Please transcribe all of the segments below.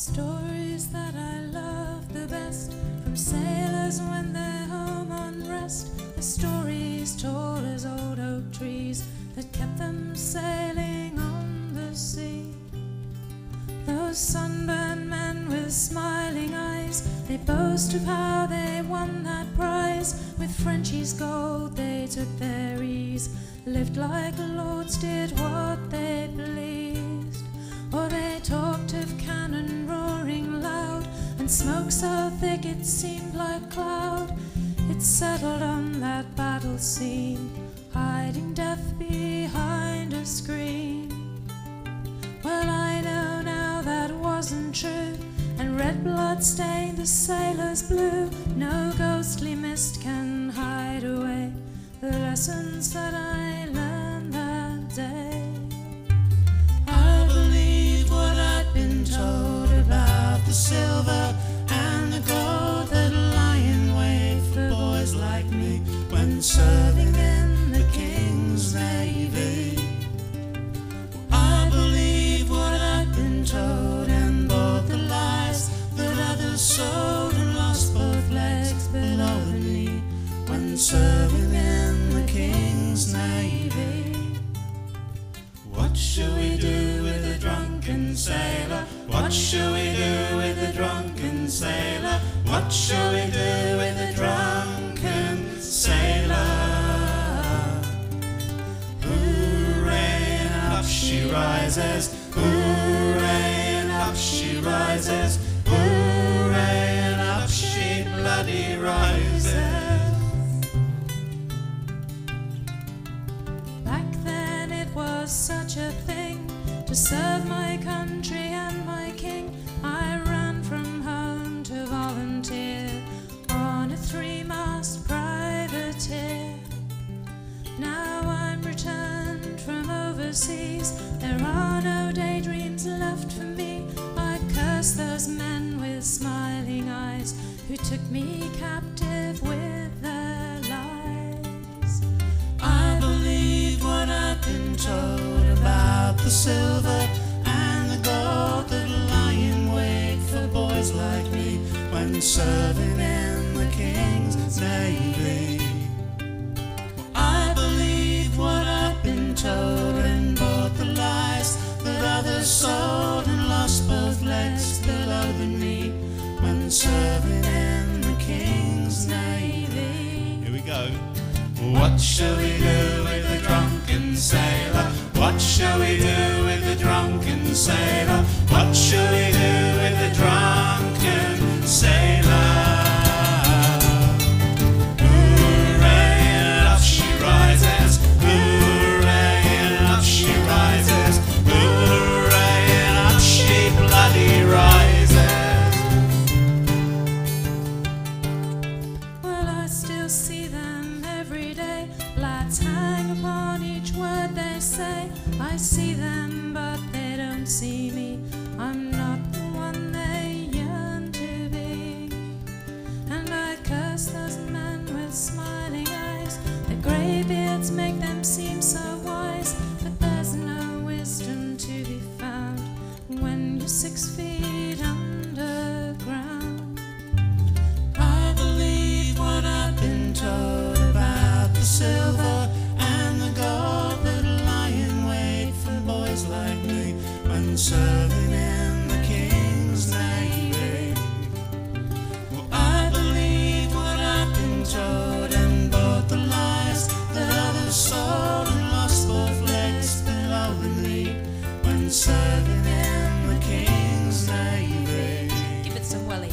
Stories that I love the best, from sailors when they're home on rest. The stories tall as old oak trees that kept them sailing on the sea. Those sunburned men with smiling eyes, they boast of how they won that prize. With Frenchie's gold they took their ease, lived like lords, did what they pleased. Or they talked of cannon roaring loud, and smoke so thick it seemed like cloud. It settled on that battle scene, hiding death behind a screen. Well, I know now that wasn't true, and red blood stained the sailors blue. No ghostly mist can hide away the lessons that I learned that day. I believed what I'd been told about the silver and the gold that lie in wait for boys like me when serving in the King's Navy. I believed what I'd been told and bought the lies that others sold, and lost both legs below the knee when serving in the King's Navy. What shall we do with a drunken sailor? What shall we do with a drunken sailor? What shall we do with a drunken sailor? Hooray, and up she rises. Hooray, and up she rises. Hooray, and up she bloody rises. Back then it was such a thing to serve my country and my king. I ran from home to volunteer on a 3-mast privateer. Now I'm returned from overseas, there are no daydreams left for me. I curse those men with smiling eyes who took me captive with their lies. I believe what I've been told about the silver and the gold that lie in wait for boys like me when serving in the King's Navy. I believe what I've been told and bought the lies that others sold, and lost both legs below the knee when serving in the King's Navy. Here we go. What shall we do with a drunken sailor? What shall we do with a drunken sailor? What shall we do with a drunken sailor? Hooray, and up she rises. Hooray, and up she rises. Hooray, and up she bloody rises. Well, I still see them every day. Lights hang upon each word they say. I see them, but they don't see me. I'm not the one they yearn to be. And I curse those men with smiling eyes. Their grey beards make them seem so wise, but there's no wisdom to be found when you're 6 feet underground. I believe what I've been told about the silver and the gold that lie in wait for boys like me when serving in the King's Navy. Well, I believe what I've been told and bought the lies that others sold, and lost both legs below the knee when serving in the King's Navy. Give it some welly.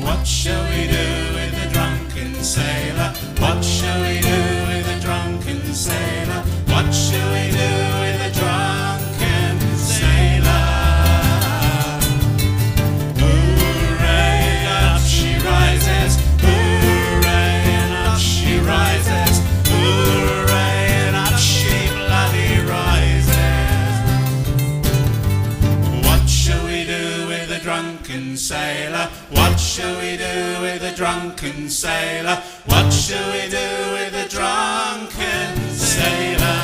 What shall we do with a drunken sailor? What shall we do with a drunken sailor? What shall we do with a drunken sailor? Hooray, up she rises. Hooray, and up she rises. Hooray, and up she bloody rises. What shall we do with a drunken sailor? What shall we do with a drunken sailor? What shall we do with a drunken sailor?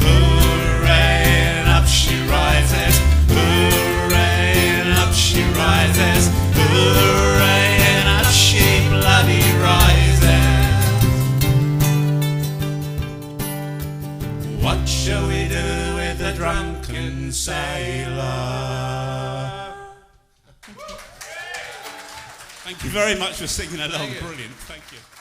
Hooray, and up she rises. Hooray. What shall we do with the drunken sailor? Thank you very much for singing along. Brilliant. Thank you.